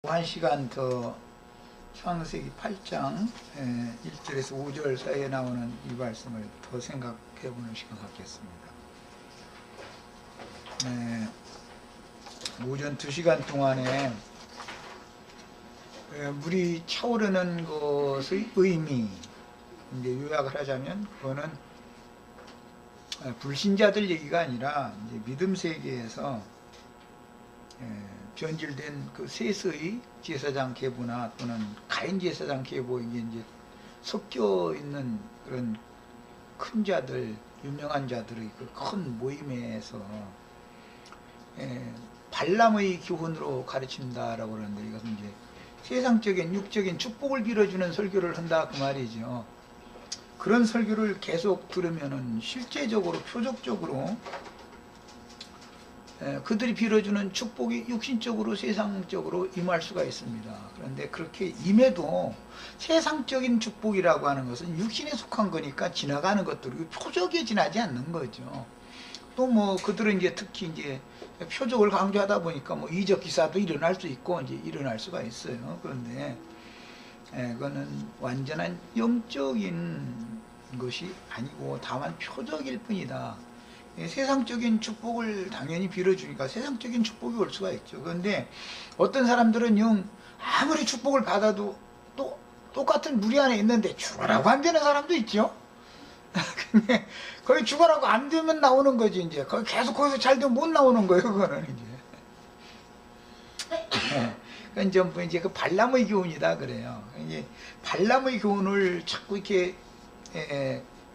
한 시간 더 창세기 8장 1절에서 5절 사이에 나오는 이 말씀을 더 생각해 보는 시간 갖겠습니다. 오전 2시간 동안에 물이 차오르는 것의 의미, 이제 요약을 하자면 그거는 불신자들 얘기가 아니라 이제 믿음 세계에서 변질된 그 셋의 제사장 계보나 또는 가인 제사장 계보, 이게 이제 섞여 있는 그런 큰 자들, 유명한 자들의 그 큰 모임에서 발람의 교훈으로 가르친다라고 그러는데, 이것은 이제 세상적인 육적인 축복을 빌어주는 설교를 한다 그 말이죠. 그런 설교를 계속 들으면은 실제적으로 표적적으로 그들이 빌어주는 축복이 육신적으로 세상적으로 임할 수가 있습니다. 그런데 그렇게 임해도 세상적인 축복이라고 하는 것은 육신에 속한 거니까 지나가는 것들이 표적에 지나지 않는 거죠. 또 뭐 그들은 이제 특히 이제 표적을 강조하다 보니까 뭐 이적 기사도 일어날 수 있고 이제 일어날 수가 있어요. 그런데 그거는 완전한 영적인 것이 아니고 다만 표적일 뿐이다. 세상적인 축복을 당연히 빌어주니까 세상적인 축복이 올 수가 있죠. 그런데 어떤 사람들은 아무리 축복을 받아도 또 똑같은 무리 안에 있는데 죽어라고 안 되는 사람도 있죠. 근데 거기 죽어라고 안 되면 나오는 거지. 이제 거기 계속 거기서 잘 되면 못 나오는 거예요. 그거는 이제 그 발람의 교훈이다 그래요. 이제 발람의 교훈을 자꾸 이렇게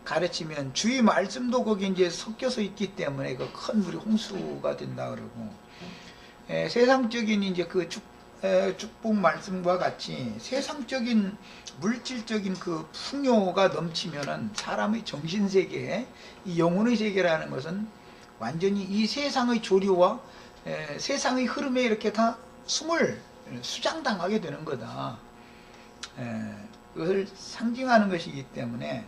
가르치면 주의 말씀도 거기 이제 섞여서 있기 때문에 그 큰 물이 홍수가 된다 그러고, 세상적인 이제 그 축복 말씀과 같이 세상적인 물질적인 그 풍요가 넘치면은 사람의 정신 세계, 이 영혼의 세계라는 것은 완전히 이 세상의 조류와 세상의 흐름에 이렇게 다 수장당하게 되는 거다. 그것을 상징하는 것이기 때문에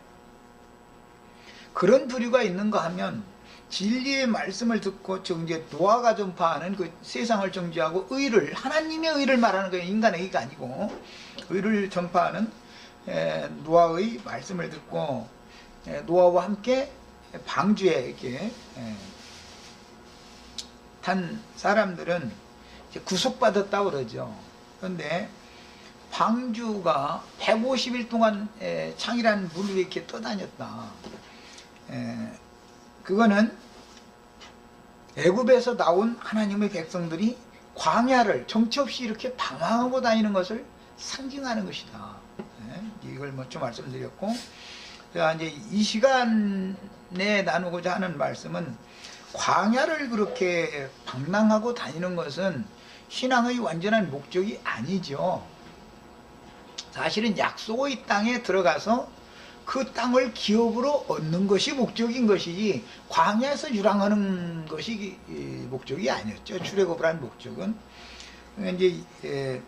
그런 부류가 있는가 하면 진리의 말씀을 듣고 이제 노아가 전파하는 그 세상을 정죄하고 의를, 하나님의 의를 말하는 거예요. 인간의 의가 아니고 의를 전파하는 노아의 말씀을 듣고 노아와 함께 방주에 이렇게 탄 사람들은 이제 구속받았다고 그러죠. 그런데 방주가 150일 동안 창이란 물 위에 이렇게 떠다녔다. 그거는 애굽에서 나온 하나님의 백성들이 광야를 정처 없이 이렇게 방황하고 다니는 것을 상징하는 것이다. 이걸 뭐 좀 말씀드렸고, 자, 이제 이 시간에 나누고자 하는 말씀은 광야를 그렇게 방랑하고 다니는 것은 신앙의 완전한 목적이 아니죠. 사실은 약속의 땅에 들어가서 그 땅을 기업으로 얻는 것이 목적인 것이지 광야에서 유랑하는 것이 목적이 아니었죠. 출애굽을 한 목적은 이제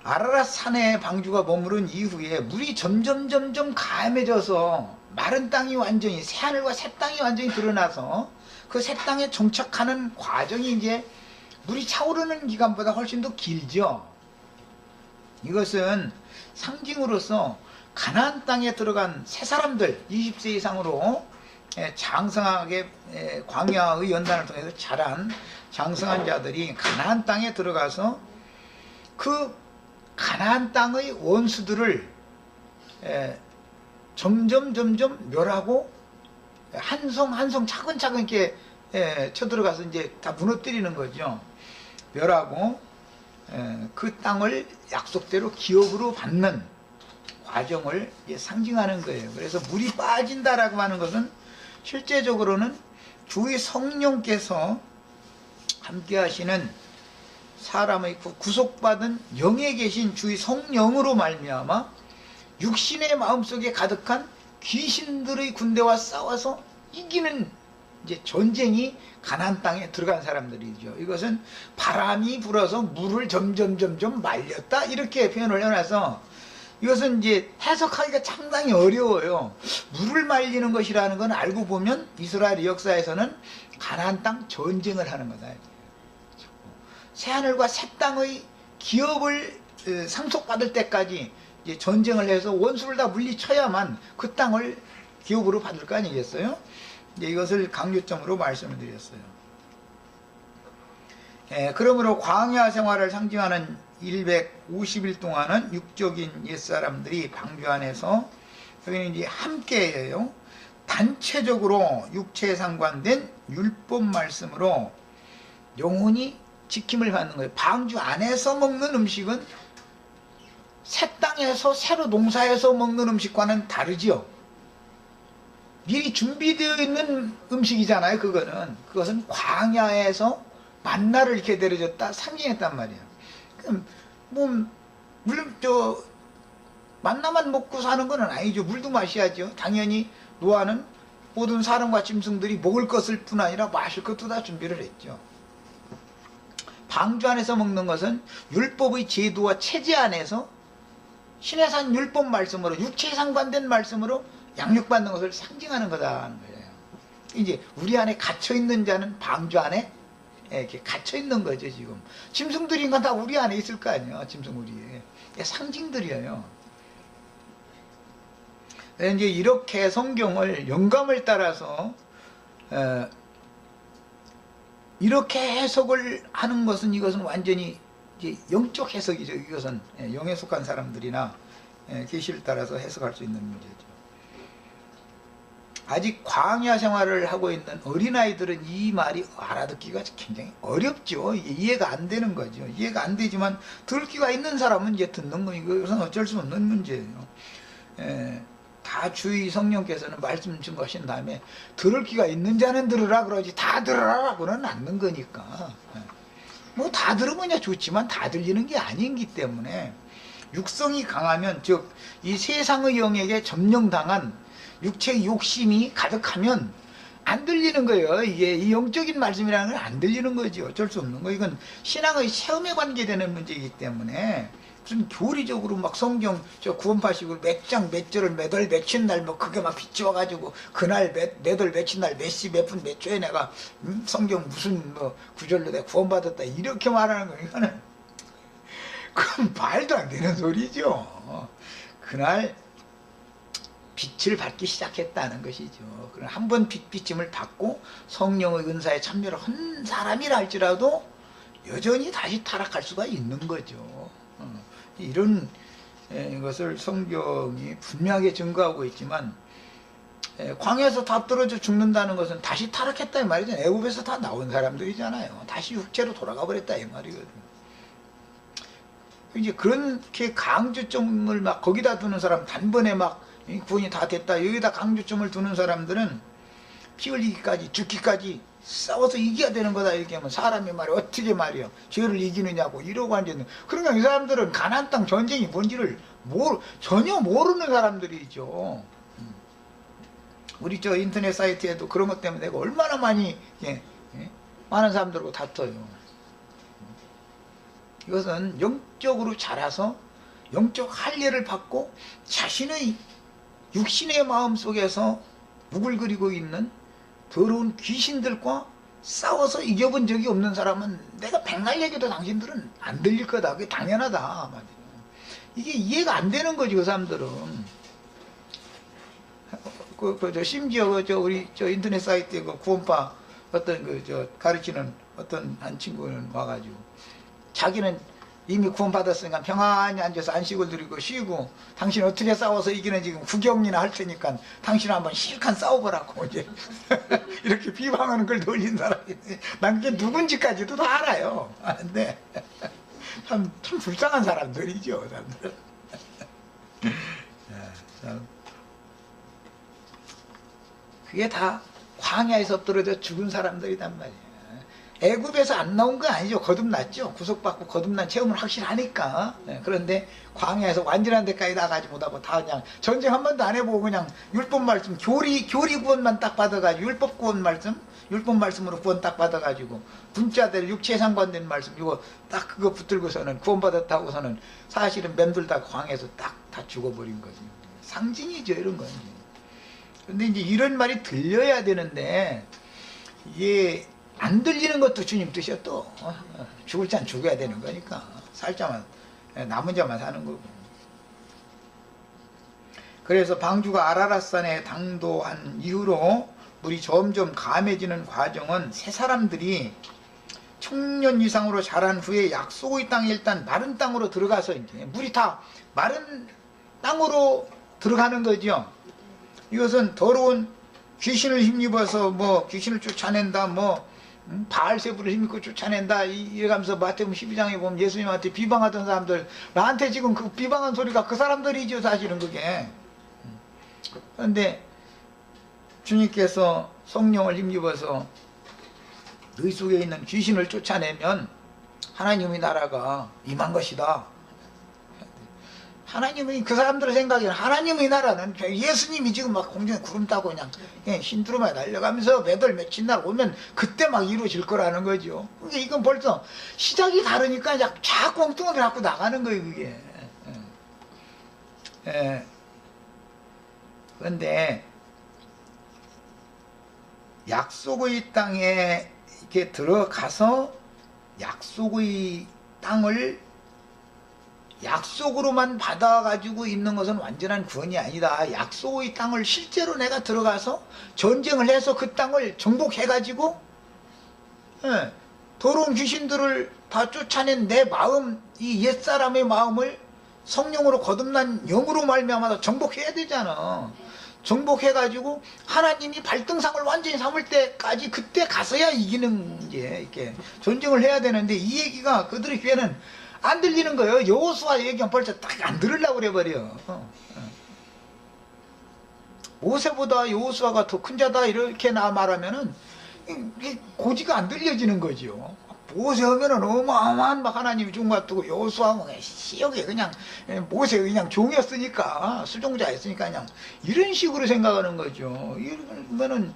아라랏 산에 방주가 머무른 이후에 물이 점점 가음해져서 마른 땅이 완전히, 새하늘과 새 땅이 완전히 드러나서 그 새 땅에 정착하는 과정이 이제 물이 차오르는 기간보다 훨씬 더 길죠. 이것은 상징으로서 가나안 땅에 들어간 새 사람들, 20세 이상으로 장성하게 광야의 연단을 통해서 자란 장성한 자들이 가나안 땅에 들어가서 그 가나안 땅의 원수들을 점점 멸하고 한 성 차근차근 이렇게 쳐들어가서 이제 다 무너뜨리는 거죠. 멸하고 그 땅을 약속대로 기업으로 받는 과정을 상징하는 거예요. 그래서 물이 빠진다라고 하는 것은 실제적으로는 주의 성령께서 함께 하시는 사람의 구속받은 영에 계신 주의 성령으로 말미암아 육신의 마음속에 가득한 귀신들의 군대와 싸워서 이기는 이제 전쟁이 가나안 땅에 들어간 사람들이죠. 이것은 바람이 불어서 물을 점점 말렸다 이렇게 표현을 해놔서 이것은 이제 해석하기가 상당히 어려워요. 물을 말리는 것이라는 건 알고 보면 이스라엘 역사에서는 가나안 땅 전쟁을 하는 거다. 새하늘과 새 땅의 기업을 상속받을 때까지 이제 전쟁을 해서 원수를 다 물리쳐야만 그 땅을 기업으로 받을 거 아니겠어요? 이제 이것을 강조점으로 말씀을 드렸어요. 그러므로 광야 생활을 상징하는 150일 동안은 육적인 옛사람들이 방주 안에서, 여기는 이제 함께예요. 단체적으로 육체에 상관된 율법 말씀으로 영혼이 지킴을 받는 거예요. 방주 안에서 먹는 음식은 새 땅에서 새로 농사해서 먹는 음식과는 다르지요. 미리 준비되어 있는 음식이잖아요. 그것은 광야에서 만나를 이렇게 내려줬다 상징했단 말이에요. 그럼 물론 만나만 먹고 사는 건 아니죠. 물도 마셔야죠. 당연히 노아는 모든 사람과 짐승들이 먹을 것을 뿐 아니라 마실 것도 다 준비를 했죠. 방주 안에서 먹는 것은 율법의 제도와 체제 안에서 신의 산 율법 말씀으로, 육체에 상관된 말씀으로 양육받는 것을 상징하는 거다는 거예요. 이제 우리 안에 갇혀있는 자는 방주 안에 이렇게 갇혀있는 거죠. 지금 짐승들인가 다 우리 안에 있을 거 아니에요. 짐승 우리에 상징들이에요. 이제 이렇게 성경을 영감을 따라서 이렇게 해석을 하는 것은, 이것은 완전히 이제 영적 해석이죠. 이것은 영에 속한 사람들이나 계시를 따라서 해석할 수 있는 문제죠. 아직 광야 생활을 하고 있는 어린아이들은 이 말이 알아듣기가 굉장히 어렵죠. 이게 이해가 안 되는 거죠. 이해가 안 되지만 들을 귀가 있는 사람은 이제 듣는 거, 이것은 어쩔 수 없는 문제예요. 다 주의 성령께서는 말씀 증거하신 다음에 들을 귀가 있는 자는 들으라 그러지 다 들으라고는 않는 거니까. 뭐 다 들으면 좋지만 다 들리는 게 아니기 때문에, 육성이 강하면, 즉 이 세상의 영에게 점령당한 육체의 욕심이 가득하면 안 들리는 거예요. 이게 이 영적인 말씀이라는 건 안 들리는 거죠. 어쩔 수 없는 거. 이건 신앙의 체험에 관계되는 문제이기 때문에, 무슨 교리적으로 막 성경 구원파식으로 몇 장 몇 절을 몇 월 며칠 날 뭐 그게 막 비추어가지고 그날 몇 월 며칠 날 몇 시 몇 분 몇 초에 내가 성경 무슨 뭐 구절로 내가 구원받았다 이렇게 말하는 거, 이거는 그건 말도 안 되는 소리죠. 그날 빛을 받기 시작했다는 것이죠. 그럼 한번 빛비침을 받고 성령의 은사에 참여를 한 사람이라 할지라도 여전히 다시 타락할 수가 있는 거죠. 이런 것을 성경이 분명하게 증거하고 있지만, 광야에서 다 떨어져 죽는다는 것은 다시 타락했다 이 말이죠. 애굽에서 다 나온 사람들이잖아요. 다시 육체로 돌아가 버렸다 이 말이거든요. 이제 그렇게 강조점을 막 거기다 두는 사람, 단번에 막 구원이 다 됐다 여기다 강조점을 두는 사람들은 피 흘리기까지 죽기까지 싸워서 이겨야 되는 거다 이렇게 하면, 사람이 말이야 어떻게 말이야 죄를 이기느냐고 이러고 앉아있는, 그러니까 이 사람들은 가나안 땅 전쟁이 뭔지를 전혀 모르는 사람들이죠. 우리 인터넷 사이트에도 그런 것 때문에 내가 얼마나 많이 많은 사람들하고 다퉈요. 이것은 영적으로 자라서 영적 할례를 받고 자신의 육신의 마음 속에서 우글거리고 있는 더러운 귀신들과 싸워서 이겨본 적이 없는 사람은 내가 백날 얘기도 당신들은 안 들릴 거다. 그게 당연하다. 이게 이해가 안 되는 거지, 그 사람들은. 심지어 우리 인터넷 사이트에 구원파 어떤 가르치는 어떤 한 친구는 와가지고 자기는 이미 구원받았으니까 평안히 앉아서 안식을 드리고 쉬고, 당신 어떻게 싸워서 이기는 지금 구경이나 할 테니까 당신 한번 실컷 싸워보라고 이제 이렇게 비방하는 걸 돌린 사람이, 난 그게 누군지까지도 다 알아요. 근데 참 불쌍한 사람들이죠, 사람들은. 그게 다 광야에서 떨어져 죽은 사람들이란 말이에요. 애굽에서 안 나온 거 아니죠. 거듭났죠. 구속받고 거듭난 체험을 확실히 하니까. 그런데 광야에서 완전한 데까지 나가지 못하고 다 그냥 전쟁 한 번도 안 해보고 그냥 율법 말씀, 교리 구원만 딱 받아가지고, 율법 구원 말씀, 율법 말씀으로 구원 딱 받아가지고, 분자들 육체에 상관된 말씀 이거 딱 그거 붙들고서는 구원받았다고서는 사실은 맴돌다 광야에서 딱 다 죽어버린 거지. 상징이죠, 이런 건. 근데 이제 이런 말이 들려야 되는데, 이게 안 들리는 것도 주님 뜻이야 또. 죽을 자는 죽어야 되는 거니까. 살 자만, 남은 자만 사는 거고. 그래서 방주가 아라랏산에 당도한 이후로 물이 점점 감해지는 과정은 세 사람들이 청년 이상으로 자란 후에 약속의 땅에 일단 마른 땅으로 들어가서 이제 물이 다 마른 땅으로 들어가는 거죠. 이것은 더러운 귀신을 힘입어서 뭐 귀신을 쫓아낸다, 뭐 바알세부를 힘입고 쫓아낸다 이래가면서 마태복음 12장에 보면 예수님한테 비방하던 사람들, 나한테 지금 그 비방한 소리가 그 사람들이죠 사실은 그게. 그런데 주님께서 성령을 힘입어서 너희 속에 있는 귀신을 쫓아내면 하나님의 나라가 임한 것이다. 하나님의, 그 사람들의 생각에는 하나님의 나라는 예수님이 지금 막 공중에 구름 타고 그냥 흰두루마에 날려가면서 몇월 며칠 날 오면 그때 막 이루어질 거라는 거죠. 그러니까 이건 벌써 시작이 다르니까 자꾸 엉뚱하게 갖고 나가는 거예요 그게. 그런데 약속의 땅에 이렇게 들어가서 약속의 땅을 약속으로만 받아가지고 있는 것은 완전한 구원이 아니다. 약속의 땅을 실제로 내가 들어가서 전쟁을 해서 그 땅을 정복해가지고 더러운 귀신들을 다 쫓아낸 내 마음, 이 옛사람의 마음을 성령으로 거듭난 영으로 말미암아서 정복해야 되잖아. 정복해가지고 하나님이 발등상을 완전히 삼을 때까지 그때 가서야 이기는 이제 이렇게 전쟁을 해야 되는데 이 얘기가 그들의 귀에는 안 들리는 거예요. 여호수아 얘기하면 벌써 딱 안 들으려고 그래버려. 모세보다 여호수아가 더 큰 자다 이렇게 나 말하면은 고지가 안 들려지는 거죠. 모세 하면은 어마어마한 막 하나님이 준 것 같고 여호수아 하면 시역에 그냥 모세 그냥 종이었으니까 수종자였으니까 그냥 이런 식으로 생각하는 거죠. 이러면은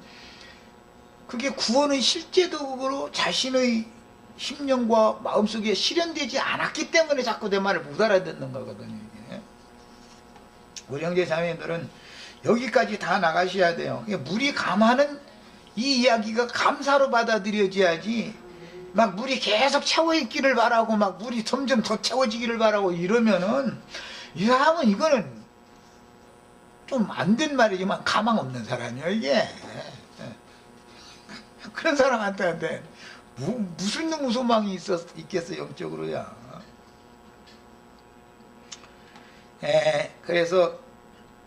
그게 구원의 실제적으로 자신의 심령과 마음속에 실현되지 않았기 때문에 자꾸 내 말을 못 알아듣는 거거든요. 이게. 우리 형제 자매들은 여기까지 다 나가셔야 돼요. 물이 감하는 이 이야기가 감사로 받아들여져야지 막 물이 계속 채워있기를 바라고 막 물이 점점 더 채워지기를 바라고 이러면은 이 사람은 이거는 좀 안 된 말이지만 가망 없는 사람이에요 이게. 그런 사람한테 무슨 놈 소망이 있겠어 영적으로야. 그래서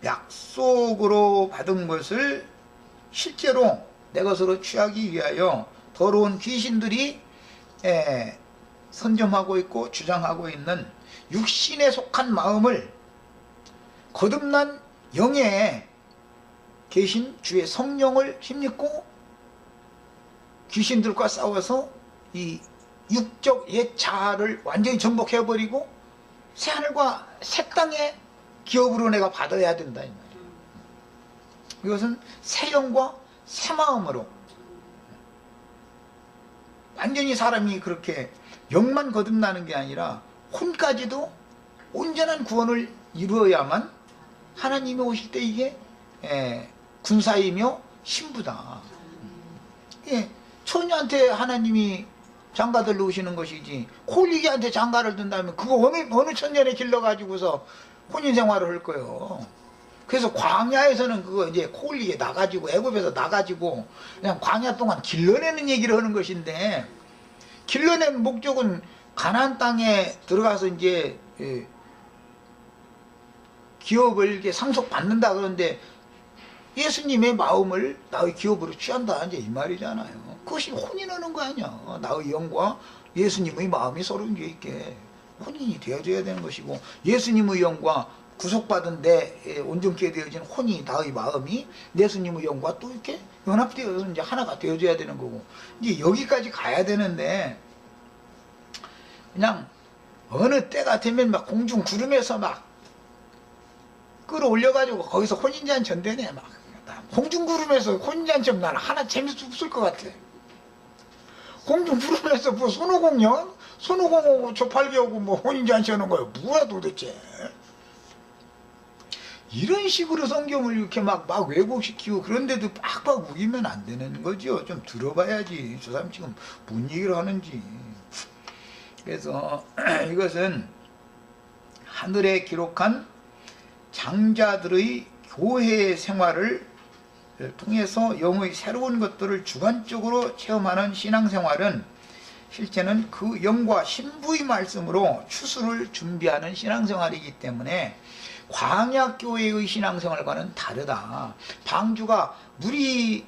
약속으로 받은 것을 실제로 내 것으로 취하기 위하여 더러운 귀신들이 선점하고 있고 주장하고 있는 육신에 속한 마음을 거듭난 영에 계신 주의 성령을 힘입고 귀신들과 싸워서 이 육적 옛 자아를 완전히 정복해버리고 새하늘과 새 땅의 기업으로 내가 받아야 된다 이 말이에요. 이것은 새 영과 새 마음으로 완전히 사람이 그렇게 영만 거듭나는 게 아니라 혼까지도 온전한 구원을 이루어야만 하나님이 오실 때 이게 군사이며 신부다. 처녀한테 하나님이 장가들러 오시는 것이지 홀리기한테 장가를 든다면 그거 어느 천년에 길러가지고서 혼인생활을 할 거예요. 그래서 광야에서는 그거 이제 홀리게 나가지고 애굽에서 나가지고 그냥 광야 동안 길러내는 얘기를 하는 것인데 길러낸 목적은 가나안 땅에 들어가서 이제 기업을 이렇게 상속받는다 그러는데 예수님의 마음을 나의 기업으로 취한다 이제 이 말이잖아요. 그것이 혼인하는 거 아니야. 나의 영과 예수님의 마음이 서로 이제 있게 혼인이 되어져야 되는 것이고 예수님의 영과 구속받은 데 온전케 되어진 혼이 나의 마음이 예수님의 영과 또 이렇게 연합되어서 이제 하나가 되어져야 되는 거고 이제 여기까지 가야 되는데 그냥 어느 때가 되면 막 공중 구름에서 막 끌어올려가지고 거기서 혼인잔치 전대네 막 공중구름에서 혼인잔치면 나는 하나 재밌을 없을 것 같아. 공중구름에서 뭐 손오공요? 손오공하고 조팔계하고 뭐 혼인잔치 하는 거야. 뭐야 도대체. 이런 식으로 성경을 이렇게 막 왜곡시키고 그런데도 빡빡 우기면 안 되는 거죠. 좀 들어봐야지. 저 사람 지금 뭔 얘기를 하는지. 그래서 이것은 하늘에 기록한 장자들의 교회 생활을 통해서 영의 새로운 것들을 주관적으로 체험하는 신앙생활은 실제는 그 영과 신부의 말씀으로 추수를 준비하는 신앙생활이기 때문에 광야교회의 신앙생활과는 다르다. 방주가 물이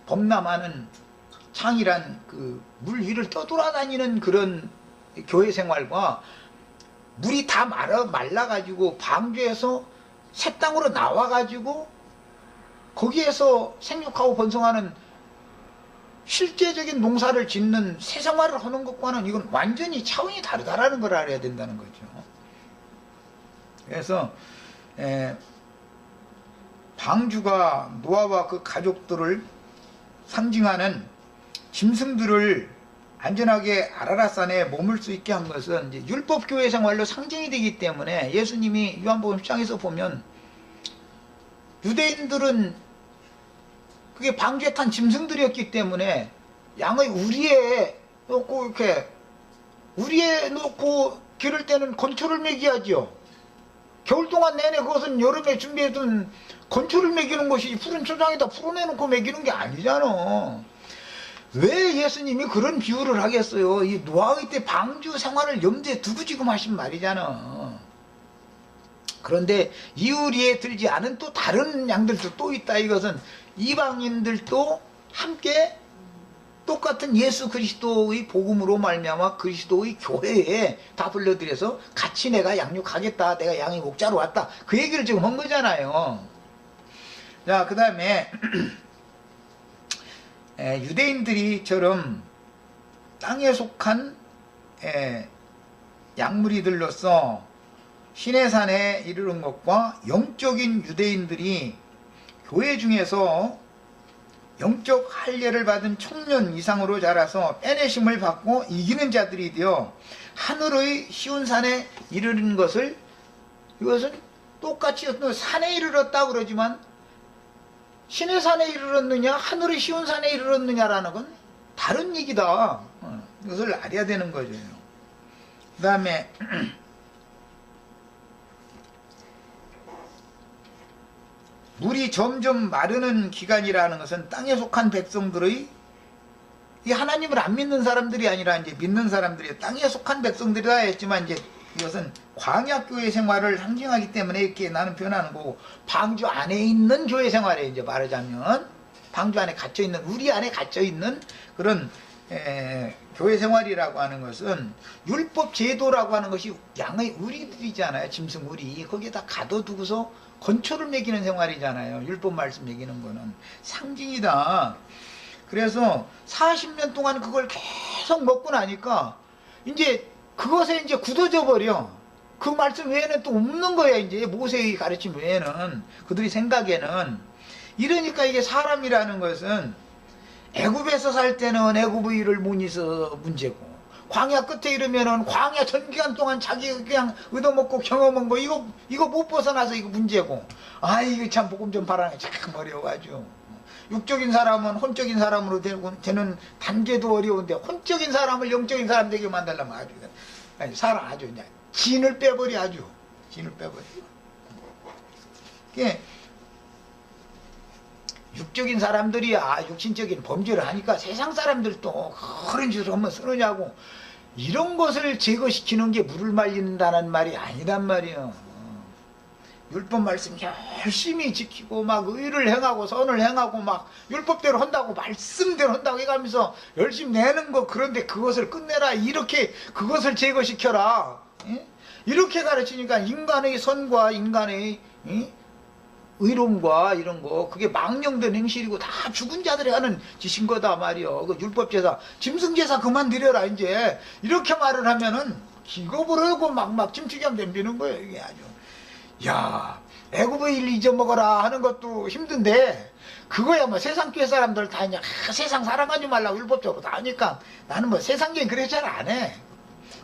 범람하는 창이란 그 물 위를 떠돌아다니는 그런 교회 생활과 물이 다 말라가지고 방주에서 새 땅으로 나와가지고 거기에서 생육하고 번성하는 실제적인 농사를 짓는 새 생활을 하는 것과는 이건 완전히 차원이 다르다라는 걸 알아야 된다는 거죠. 그래서 방주가 노아와 그 가족들을 상징하는 짐승들을 안전하게 아라랏산에 머물 수 있게 한 것은 이제 율법교회 생활로 상징이 되기 때문에 예수님이 요한복음 10장에서 보면 유대인들은 그게 방주에 탄 짐승들이었기 때문에 양의 우리에 놓고 이렇게 우리에 놓고 기를 때는 건초를 먹여야죠. 겨울 동안 내내 그것은 여름에 준비해둔 건초를 먹이는 것이 푸른 초장에다 풀어내놓고 먹이는 게 아니잖아. 왜 예수님이 그런 비유를 하겠어요? 이 노아의 때 방주 생활을 염두에 두고 지금 하신 말이잖아. 그런데 이의리에 들지 않은 또 다른 양들도 또 있다. 이것은 이방인들도 함께 똑같은 예수 그리스도의 복음으로 말미암아 그리스도의 교회에 다 불러들여서 같이 내가 양육하겠다. 내가 양의 목자로 왔다. 그 얘기를 지금 한 거잖아요. 자, 그 다음에 유대인들이처럼 땅에 속한 양무리들로서 시내산에 이르는 것과 영적인 유대인들이 교회 중에서 영적 할례를 받은 청년 이상으로 자라서 빼내심을 받고 이기는 자들이 되어 하늘의 시온 산에 이르는 것을, 이것은 똑같이 산에 이르렀다 그러지만 신의 산에 이르렀느냐 하늘의 시온 산에 이르렀느냐라는 건 다른 얘기다. 이것을 알아야 되는 거죠. 그 다음에 물이 점점 마르는 기간이라는 것은 땅에 속한 백성들의, 이 하나님을 안 믿는 사람들이 아니라 이제 믿는 사람들이 땅에 속한 백성들이라 했지만 이제 이것은 광야교회 생활을 상징하기 때문에 이렇게 나는 표현하는 거고, 방주 안에 있는 교회 생활에 이제 말하자면 방주 안에 갇혀 있는, 우리 안에 갇혀 있는 그런 교회 생활이라고 하는 것은 율법 제도라고 하는 것이 양의 우리들이잖아요. 짐승 우리 거기에다 가둬두고서 건초를 먹이는 생활이잖아요. 율법 말씀 먹이는 거는 상징이다. 그래서 40년 동안 그걸 계속 먹고 나니까 이제 그것에 이제 굳어져 버려. 그 말씀 외에는 또 없는 거야. 이제 모세의 가르침 외에는, 그들이 생각에는. 이러니까 이게 사람이라는 것은 애굽에서 살 때는 애굽의 일을 못 있어 문제고, 광야 끝에 이르면은 광야 전 기간 동안 자기 그냥 얻어먹고 경험한 거 이거 못 벗어나서 이거 문제고. 아, 이거 참 복음 좀 바라는 게 참 어려워가지고. 육적인 사람은 혼적인 사람으로 되는 단계도 어려운데 혼적인 사람을 영적인 사람 되게 만들려면 아주 사람 아주 그냥 진을 빼버려. 아주 진을 빼버려. 그게 육적인 사람들이야 육신적인 범죄를 하니까 세상 사람들도 그런 짓을 하면 쓰느냐고. 이런 것을 제거시키는 게 물을 말린다는 말이 아니란 말이에요. 율법 말씀 열심히 지키고 막 의를 행하고 선을 행하고 막 율법대로 한다고 말씀대로 한다고 해가면서 열심히 내는 거, 그런데 그것을 끝내라, 이렇게 그것을 제거시켜라, 이렇게 가르치니까 인간의 선과 인간의 의로움과 이런 거, 그게 망령된 행실이고 다 죽은 자들이 하는 짓인 거다 말이요. 그 율법제사, 짐승제사 그만 드려라 이제, 이렇게 말을 하면은 기겁을 하고 막 침투경 덤비는 거예요. 이게 아주, 야, 애굽의 일 잊어먹어라 하는 것도 힘든데 그거야 뭐 세상 교회 사람들 다 그냥 세상 사랑하지 말라고 율법적으로 다 하니까 나는 뭐 세상적인 그래 잘 안 해.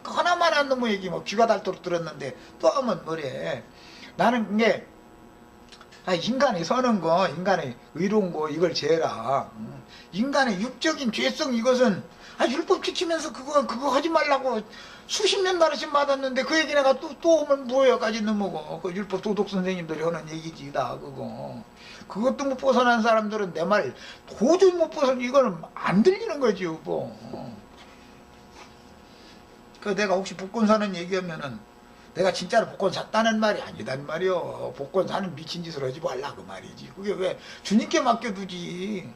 그 하나만 한 놈의 얘기 뭐 귀가 닳도록 들었는데 또 하면 뭐래. 나는 이게 인간이 서는 거, 인간의 의로운 거 이걸 재라. 인간의 육적인 죄성 이것은 율법 지키면서 그거 하지 말라고 수십 년 가르침 받았는데 그 얘기 내가 또 오면 뭐여까지는 뭐고 그 율법 도덕 선생님들이 하는 얘기지 다 그거. 그것도 못 벗어난 사람들은 내 말 도저히 못 벗어 이거는 안 들리는 거지 뭐. 그 내가 혹시 복권 사는 얘기하면은 내가 진짜로 복권 샀다는 말이 아니단 말이요. 복권 사는 미친 짓을 하지 말라 그 말이지. 그게 왜 주님께 맡겨두지.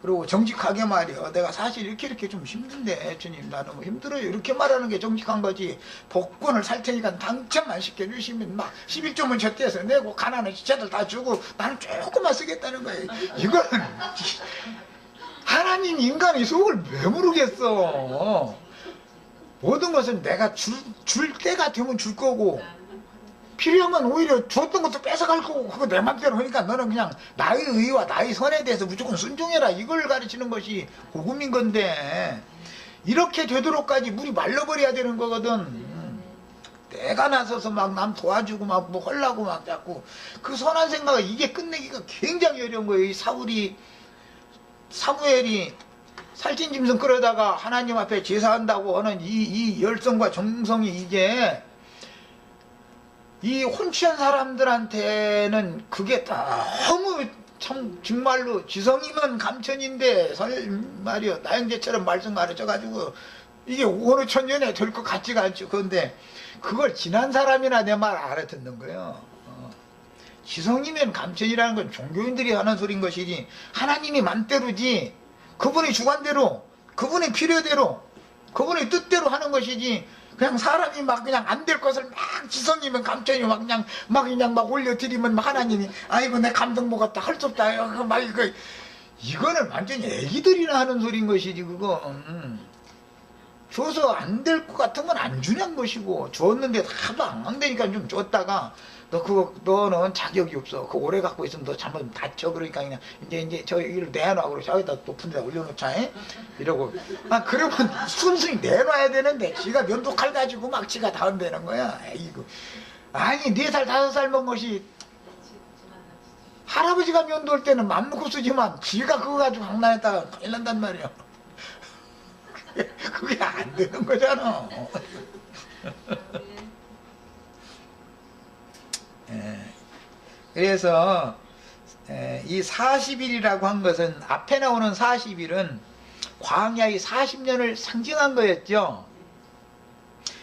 그리고 정직하게 말이요. 내가 사실 이렇게 좀 힘든데 주님 나는 뭐 힘들어요. 이렇게 말하는 게 정직한 거지. 복권을 살 테니까 당첨만 시켜주시면 막 11조면 저때서 내고 가난한 지체들 다 주고 나는 조금만 쓰겠다는 거예요. 이거는 하나님 인간의 속을 왜 모르겠어. 모든 것은 내가 줄 때가 되면 줄 거고 필요하면 오히려 줬던 것도 뺏어갈 거고 그거 내 맘대로 하니까 너는 그냥 나의 의와 나의 선에 대해서 무조건 순종해라 이걸 가르치는 것이 복음인 건데 이렇게 되도록까지 물이 말라버려야 되는 거거든. 내가 나서서 막 남 도와주고 막 뭐 하려고 막 자꾸 그 선한 생각을 이게 끝내기가 굉장히 어려운 거예요. 이 사무엘이 살찐짐승 끌어다가 하나님 앞에 제사한다고 하는 이 열성과 정성이 이게 이 혼취한 사람들한테는 그게 너무 참 정말로 지성이면 감천인데 말이요 나영재처럼 말씀 가르쳐가지고 이게 어느 천년에 될 것 같지가 않죠. 그런데 그걸 지난 사람이나 내 말 알아듣는 거예요. 지성이면 감천이라는 건 종교인들이 하는 소린 것이지 하나님이 맘대로지 그분의 주관대로 그분의 필요대로 그분의 뜻대로 하는 것이지 그냥 사람이 막 그냥 안 될 것을 막 지성이면 감천이 막 올려드리면 막 하나님이 아이고 내 감동 먹었다 할 수 없다 막 이거는 완전히 애기들이나 하는 소리인 것이지 그거. 줘서 안 될 것 같은 건 안 주냐는 것이고 줬는데 하도 안 되니까 좀 줬다가 너는 자격이 없어. 그거 오래 갖고 있으면 너 잘못 다쳐. 그러니까 그냥 이제 저기를 내놔. 그러고 저기다 높은 데다 올려놓자. 이러고. 그러면 순순히 내놔야 되는데 지가 면도칼 가지고 막 지가 다운되는 거야. 에이구. 아니 4살 5살 먹은 것이 할아버지가 면도할 때는 맘 놓고 쓰지만 지가 그거 가지고 장난했다가 큰일 난단 말이야. 그게 안 되는 거잖아. 그래서 이 40일이라고 한 것은 앞에 나오는 40일은 광야의 40년을 상징한 거였죠.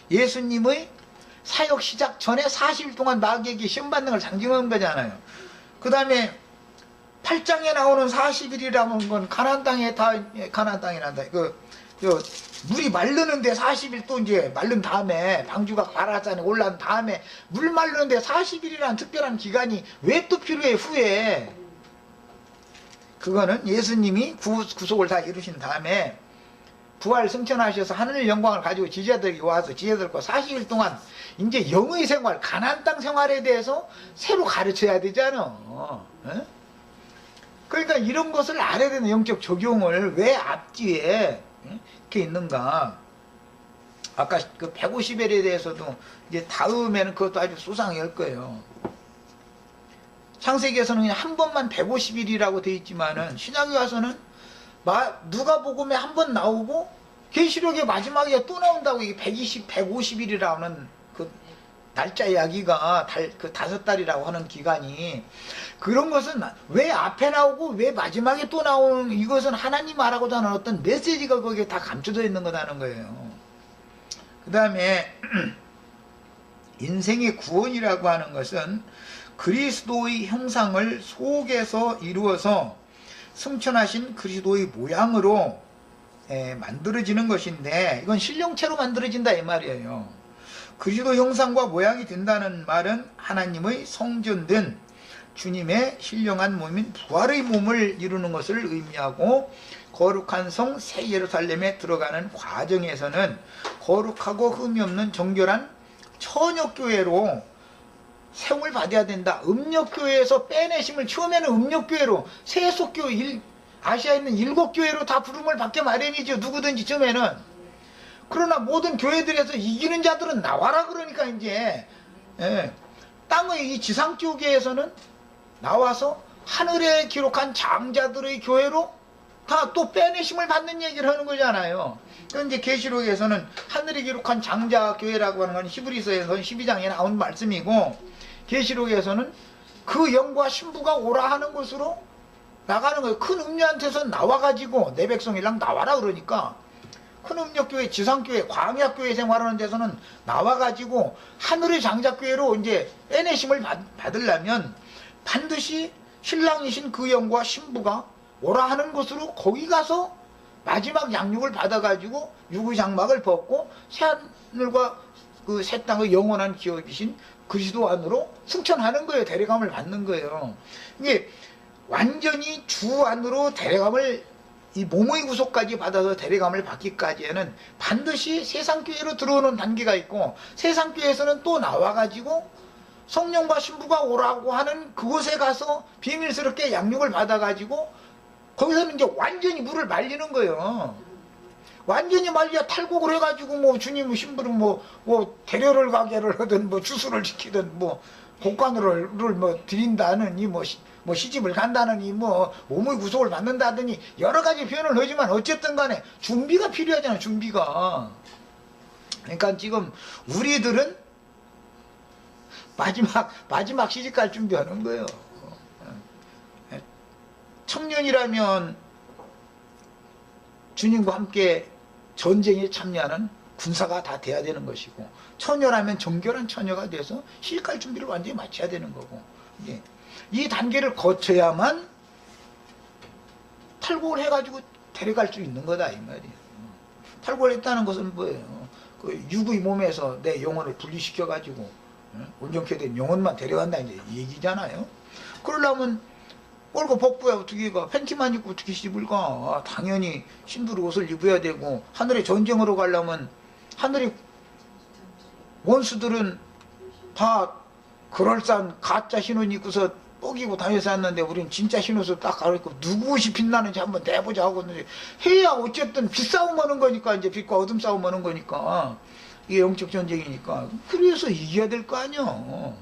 예수님의 사역 시작 전에 40일 동안 마귀에게 시험받는 걸 상징한 거잖아요. 그 다음에 8장에 나오는 40일이라는 건 가나안 땅에 가나안 땅이란다. 물이 마르는데 40일 또 이제 마른 다음에 방주가 가라앉아 올라온 다음에 물 마르는데 40일이라는 특별한 기간이 왜 또 필요해 후에. 그거는 예수님이 구속을 다 이루신 다음에 부활 승천하셔서 하늘 영광을 가지고 지제들이 와서 지제들과 40일 동안 이제 영의 생활 가나안 땅 생활에 대해서 새로 가르쳐야 되잖아. 그러니까 이런 것을 알아야 되는 영적 적용을 왜 앞뒤에 이렇게 있는가. 아까 그 150일에 대해서도 이제 다음에는 그것도 아주 수상할 거예요. 창세기에서는 그냥 한 번만 150일이라고 되어 있지만은 신약에 와서는 누가복음에 한 번 나오고 계시록의 마지막에 또 나온다고. 이게 150일이라는 그 날짜 이야기가 그 5달이라고 하는 기간이 그런 것은 왜 앞에 나오고 왜 마지막에 또 나오는 이것은 하나님 말하고자 하는 어떤 메시지가 거기에 다 감춰져 있는 거라는 거예요. 그 다음에 인생의 구원이라고 하는 것은 그리스도의 형상을 속에서 이루어서 승천하신 그리스도의 모양으로 만들어지는 것인데 이건 신령체로 만들어진다 이 말이에요. 그리스도 형상과 모양이 된다는 말은 하나님의 성전된 주님의 신령한 몸인 부활의 몸을 이루는 것을 의미하고 거룩한 성 새 예루살렘에 들어가는 과정에서는 거룩하고 흠이 없는 정결한 처녀교회로 세움을 받아야 된다. 음력교회에서 빼내심을 처음에는 음력교회로 세속교회 아시아에 있는 7교회로 다 부름을 받게 마련이죠. 누구든지 처음에는. 그러나 모든 교회들에서 이기는 자들은 나와라 그러니까 이제 땅의 이 지상 쪽에서는 나와서 하늘에 기록한 장자들의 교회로 다 또 빼내심을 받는 얘기를 하는 거잖아요. 그런데 계시록에서는 하늘에 기록한 장자 교회라고 하는 건 히브리서에서 12장에 나온 말씀이고, 계시록에서는 그 영과 신부가 오라 하는 곳으로 나가는 거예요. 큰 음녀한테서 나와가지고 내 백성이랑 나와라 그러니까, 큰 음녀교회, 지상교회, 광야교회 생활하는 데서는 나와가지고 하늘의 장자교회로 이제 빼내심을 받으려면 반드시 신랑이신 그 영과 신부가 오라 하는 곳으로 거기 가서 마지막 양육을 받아가지고 육의 장막을 벗고 새하늘과 그 새 땅의 영원한 기업이신 그리스도 안으로 승천하는 거예요. 데려감을 받는 거예요. 이게 완전히 주 안으로 데려감을, 이 몸의 구속까지 받아서 데려감을 받기까지에는 반드시 세상교회로 들어오는 단계가 있고, 세상교회에서는 또 나와가지고 성령과 신부가 오라고 하는 그곳에 가서 비밀스럽게 양육을 받아가지고 거기서는 이제 완전히 물을 말리는 거예요. 완전히 말려 탈곡을 해가지고 뭐 주님 신부를 뭐 대려를 가게를 하든 뭐 주수를 지키든 뭐 곡간을 뭐 드린다느니 뭐 시집을 간다느니 뭐 몸의 구속을 받는다더니 여러 가지 표현을 하지만 어쨌든 간에 준비가 필요하잖아요. 준비가. 그러니까 지금 우리들은 마지막 시집갈 준비하는 거예요. 청년이라면 주님과 함께 전쟁에 참여하는 군사가 다 돼야 되는 것이고, 처녀라면 정결한 처녀가 돼서 시집갈 준비를 완전히 마쳐야 되는 거고, 이 단계를 거쳐야만 탈곡을 해가지고 데려갈 수 있는 거다 이 말이에요. 탈곡을 했다는 것은 뭐예요? 그 육의 몸에서 내 영혼을 분리시켜가지고 온전케 된 영혼만 데려간다 이제 이 얘기잖아요. 그러려면 꼴고 복부야 어떻게 가? 팬티만 입고 어떻게 시집을 가? 당연히 신부로 옷을 입어야 되고, 하늘에 전쟁으로 가려면 하늘의 원수들은 다 그럴싸한 가짜 흰옷 입고서 뽀기고 다녀서 왔는데 우린 진짜 흰옷을 딱 갈아입고 누구 옷이 빛나는지 한번 내보자 하고 있는데, 해야 어쨌든 빛 싸움 하는 거니까, 이제 빛과 어둠 싸움 하는 거니까, 이게 영적 전쟁이니까. 그래서 이겨야 될 거 아니야.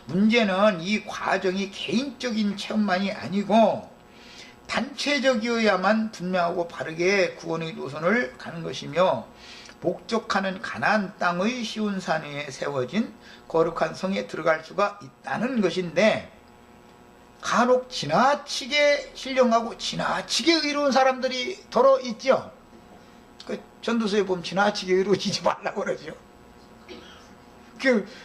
문제는 이 과정이 개인적인 체험만이 아니고 단체적이어야만 분명하고 바르게 구원의 노선을 가는 것이며, 목적하는 가나안 땅의 시온 산 위에 세워진 거룩한 성에 들어갈 수가 있다는 것인데, 간혹 지나치게 신령하고 지나치게 의로운 사람들이 더러 있죠. 그 전도서에 보면 지나치게 의로워지지 말라고 그러죠.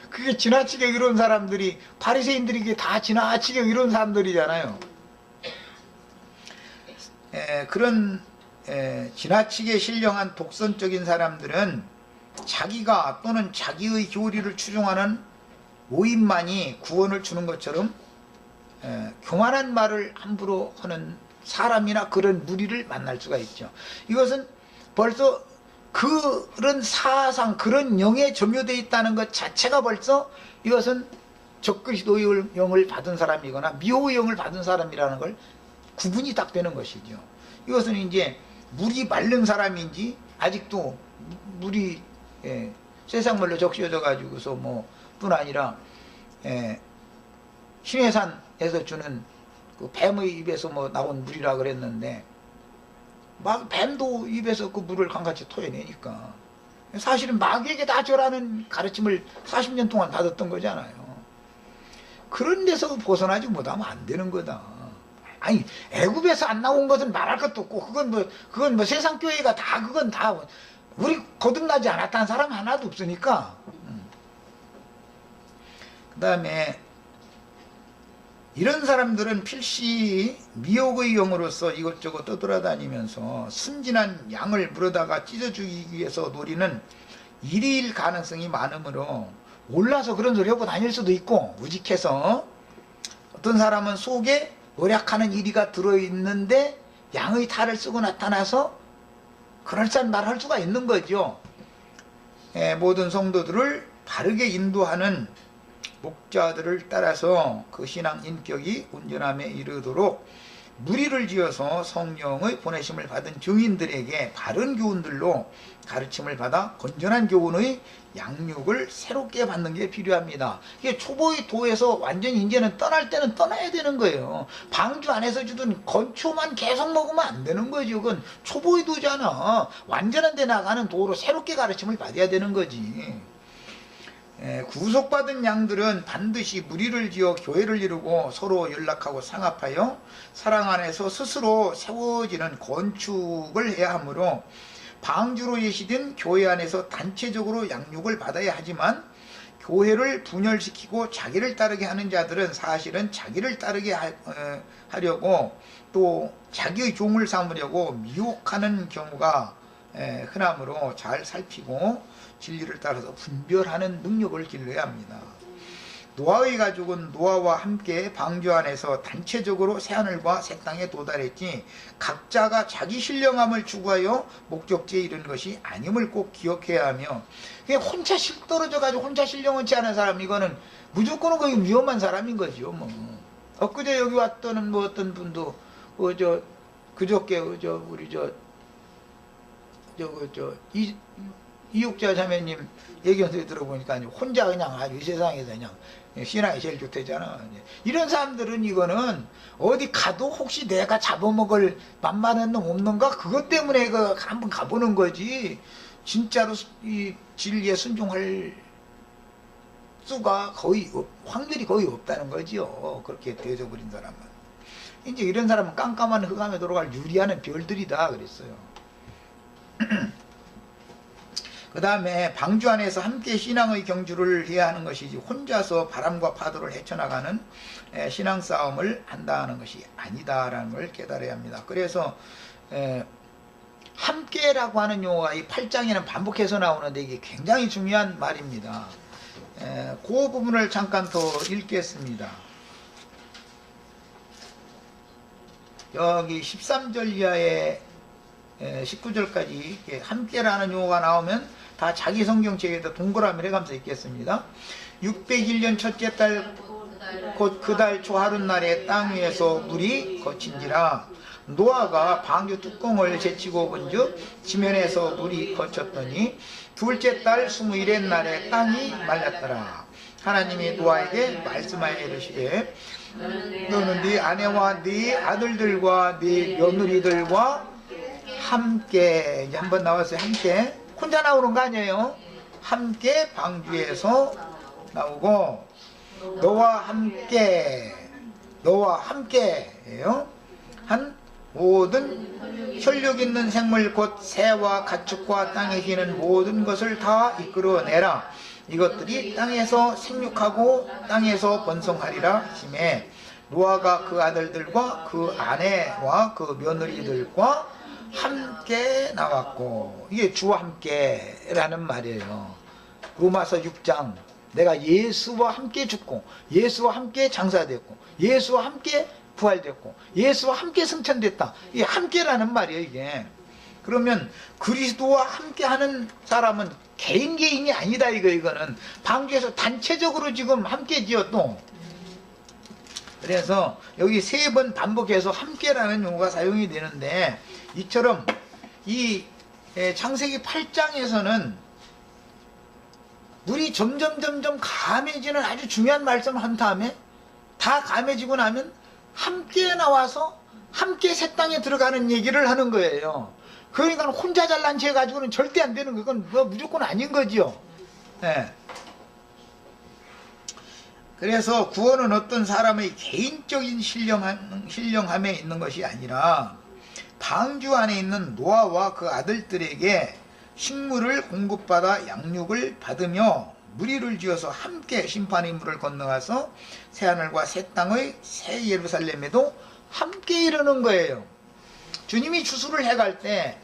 그게 지나치게 의로운 사람들이, 바리새인들이 이게 다 지나치게 의로운 사람들이잖아요. 그런 지나치게 신령한 독선적인 사람들은 자기가 또는 자기의 교리를 추종하는 모임만이 구원을 주는 것처럼 교만한 말을 함부로 하는 사람이나 그런 무리를 만날 수가 있죠. 이것은 벌써 그런 사상, 그런 영에 점유되어 있다는 것 자체가 벌써 이것은 적그리스도의 영을 받은 사람이거나 미호의 영을 받은 사람이라는 걸 구분이 딱 되는 것이죠. 이것은 이제 물이 마른 사람인지, 아직도 물이 세상 말로 적셔져 가지고서 뿐 아니라 신해산에서 주는 그 뱀의 입에서 나온 물이라 그랬는데, 뱀도 입에서 그 물을 강같이 토해내니까 사실은 마귀에게 다 절하는 가르침을 40년 동안 받았던 거잖아요. 그런 데서 벗어나지 못하면 안 되는 거다. 아니, 애굽에서 안 나온 것은 말할 것도 없고, 그건 세상 교회가 다, 그건 다 우리 거듭나지 않았다는 사람 하나도 없으니까. 그 다음에 이런 사람들은 필시 미혹의 영으로서 이것저것 떠돌아다니면서 순진한 양을 물어다가 찢어주기 위해서 노리는 일일 가능성이 많으므로 몰라서 그런 소리 하고 다닐 수도 있고, 우직해서 어떤 사람은 속에 노력하는 이리가 들어있는데 양의 탈을 쓰고 나타나서 그럴싸한 말을 할 수가 있는 거죠. 모든 성도들을 바르게 인도하는 목자들을 따라서 그 신앙 인격이 온전함에 이르도록 무리를 지어서 성령의 보내심을 받은 증인들에게 바른 교훈들로 가르침을 받아 건전한 교훈의 양육을 새롭게 받는 게 필요합니다. 이게 초보의 도에서 완전히 이제는 떠날 때는 떠나야 되는 거예요. 방주 안에서 주던 건초만 계속 먹으면 안 되는 거죠. 그건 초보의 도잖아. 완전한 데 나가는 도로 새롭게 가르침을 받아야 되는 거지. 구속받은 양들은 반드시 무리를 지어 교회를 이루고 서로 연락하고 상합하여 사랑 안에서 스스로 세워지는 건축을 해야 하므로 방주로 예시된 교회 안에서 단체적으로 양육을 받아야 하지만 교회를 분열시키고 자기를 따르게 하는 자들은 사실은 자기를 따르게 하려고 또 자기의 종을 삼으려고 미혹하는 경우가 흔하므로 잘 살피고 진리를 따라서 분별하는 능력을 길러야 합니다. 노아의 가족은 노아와 함께 방주 안에서 단체적으로 새하늘과 새 땅에 도달했지 각자가 자기 신령함을 추구하여 목적지에 이른 것이 아님을 꼭 기억해야 하며 그냥 혼자 떨어져 가지고 혼자 신령하지 않은 사람 이거는 무조건 거의 위험한 사람인 거죠. 뭐 엊그제 여기 왔던 뭐 어떤 분도 그저께 우리 이육자 자매님 얘기를 들어보니까 혼자 그냥 아주 이 세상에서 그냥 신앙이 제일 좋대잖아. 이런 사람들은 이거는 어디 가도 혹시 내가 잡아먹을 만만한 놈 없는가 그것 때문에 한번 가보는 거지 진짜로 이 진리에 순종할 수가 확률이 거의 없다는 거지요. 그렇게 되어져 버린 사람은 이제 이런 사람은 깜깜한 흑암에 돌아갈 유리하는 별들이다 그랬어요. 그 다음에 방주 안에서 함께 신앙의 경주를 해야 하는 것이지 혼자서 바람과 파도를 헤쳐나가는 신앙 싸움을 한다는 것이 아니다라는 걸 깨달아야 합니다. 그래서 함께라고 하는 용어가 이 8장에는 반복해서 나오는데 이게 굉장히 중요한 말입니다. 그 부분을 잠깐 더 읽겠습니다. 여기 13절 이하에 19절까지 함께라는 용어가 나오면 다 자기 성경책에다 동그라미를 해가면서 읽겠습니다. 601년 첫째 달 곧 그 달 초하룻날에 땅 위에서 물이 거친지라 노아가 방주 뚜껑을 제치고 본즉 지면에서 물이 거쳤더니 둘째 달 21의 날에 땅이 말랐더라. 하나님이 노아에게 말씀하여 이르시되 너는 네 아내와 네 아들들과 네 며느리들과 함께 이제 한번 나왔어요. 함께 혼자 나오는 거 아니에요. 함께 방주에서 나오고 너와 함께예요. 한 모든 혈육 있는 생물 곧 새와 가축과 땅에 기는 모든 것을 다 이끌어내라. 이것들이 땅에서 생육하고 땅에서 번성하리라 하시매 노아가 그 아들들과 그 아내와 그 며느리들과 함께 나왔고 이게 주와 함께라는 말이에요. 로마서 6장 내가 예수와 함께 죽고 예수와 함께 장사됐고 예수와 함께 부활됐고 예수와 함께 승천됐다. 이게 함께라는 말이에요. 이게 그러면 그리스도와 함께하는 사람은 개인이 아니다. 이거는 방주에서 단체적으로 지금 함께지요. 또 그래서 여기 3번 반복해서 함께라는 용어가 사용이 되는데 이처럼 이 창세기 8장에서는 물이 점점 감해지는 아주 중요한 말씀을 한 다음에 다 감해지고 나면 함께 나와서 함께 새 땅에 들어가는 얘기를 하는 거예요. 그러니까 혼자 잘난 체 가지고는 절대 안 되는 그건 무조건 아닌 거지요. 네. 그래서 구원은 어떤 사람의 개인적인 신령함에 있는 것이 아니라 방주 안에 있는 노아와 그 아들들에게 식물을 공급받아 양육을 받으며 무리를 지어서 함께 심판의 물을 건너가서 새하늘과 새 땅의 새 예루살렘에도 함께 이르는 거예요. 주님이 추수를 해갈 때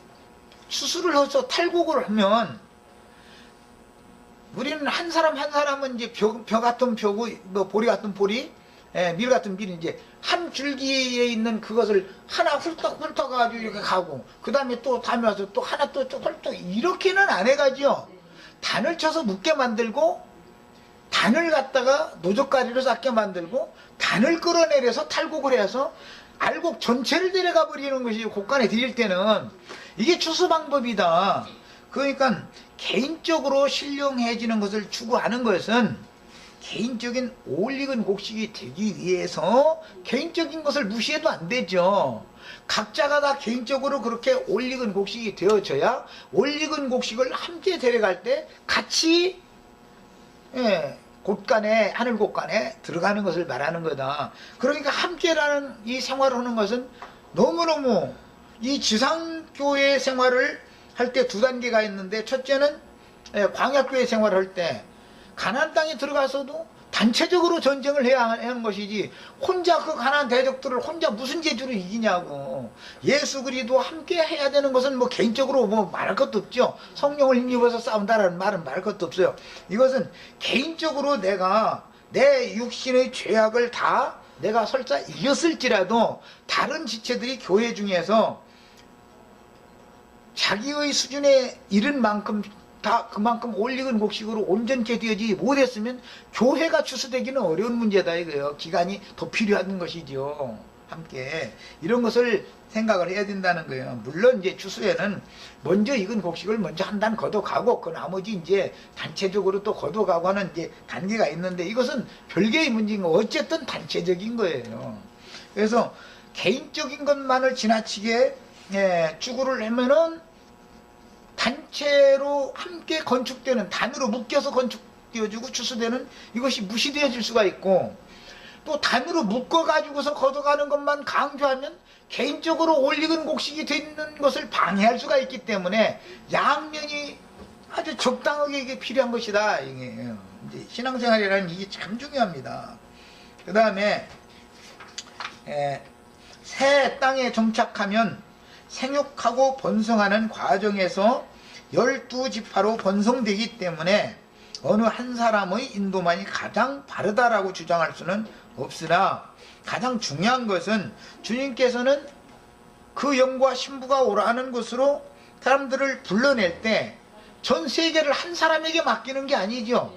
추수를 해서 탈곡을 하면 우리는 한 사람은 이제 벼 같은 벼고 뭐 보리 같은 보리, 밀 같은 밀이 이제 한 줄기에 있는 그것을 하나 훌떡 가지고 이렇게 가고 그 다음에 또 다음에 와서 또 하나 또 훌떡 이렇게는 안 해가지요. 단을 쳐서 묶게 만들고 단을 갖다가 노젓가리로 쌓게 만들고 단을 끌어내려서 탈곡을 해서 알곡 전체를 데려가 버리는 것이 곡간에 드릴 때는 이게 추수 방법이다. 그러니까 개인적으로 신령해지는 것을 추구하는 것은 개인적인 올익은 곡식이 되기 위해서 개인적인 것을 무시해도 안 되죠. 각자가 다 개인적으로 그렇게 올익은 곡식이 되어져야 올익은 곡식을 함께 데려갈 때 같이 곳간에, 하늘 곳간에 들어가는 것을 말하는 거다. 그러니까 함께라는 이 생활을 하는 것은 너무너무 이 지상교회 생활을 할 때 두 단계가 있는데, 첫째는 광야교회 생활을 할 때 가나안 땅에 들어가서도 단체적으로 전쟁을 해야 하는 것이지 혼자 그 가나안 대적들을 혼자 무슨 재주로 이기냐고. 예수 그리스도 함께 해야 되는 것은 뭐 개인적으로 뭐 말할 것도 없죠. 성령을 힘입어서 싸운다라는 말은 말할 것도 없어요. 이것은 개인적으로 내가 내 육신의 죄악을 다 내가 설사 이겼을지라도 다른 지체들이 교회 중에서 자기의 수준에 이른 만큼 다 그만큼 올익은 곡식으로 온전케 되어지 못했으면 교회가 추수되기는 어려운 문제다 이거예요. 기간이 더 필요한 것이죠. 함께 이런 것을 생각을 해야 된다는 거예요. 물론 이제 추수에는 먼저 익은 곡식을 먼저 한 단 걷어가고 그 나머지 이제 단체적으로 또 걷어가고 하는 이제 단계가 있는데, 이것은 별개의 문제인 거 어쨌든 단체적인 거예요. 그래서 개인적인 것만을 지나치게 추구를 하면은 단체로 함께 건축되는, 단으로 묶여서 건축되어지고 추수되는 이것이 무시되어질 수가 있고, 또 단으로 묶어가지고서 걷어가는 것만 강조하면 개인적으로 올익은 곡식이 되는 것을 방해할 수가 있기 때문에 양면이 아주 적당하게 이게 필요한 것이다. 이게 이제 신앙생활이라는 이게 참 중요합니다. 그 다음에 새 땅에 정착하면 생육하고 번성하는 과정에서 12지파로 번성되기 때문에 어느 한 사람의 인도만이 가장 바르다라고 주장할 수는 없으나, 가장 중요한 것은 주님께서는 그 영과 신부가 오라는 것으로 사람들을 불러낼 때 전 세계를 한 사람에게 맡기는 게 아니죠.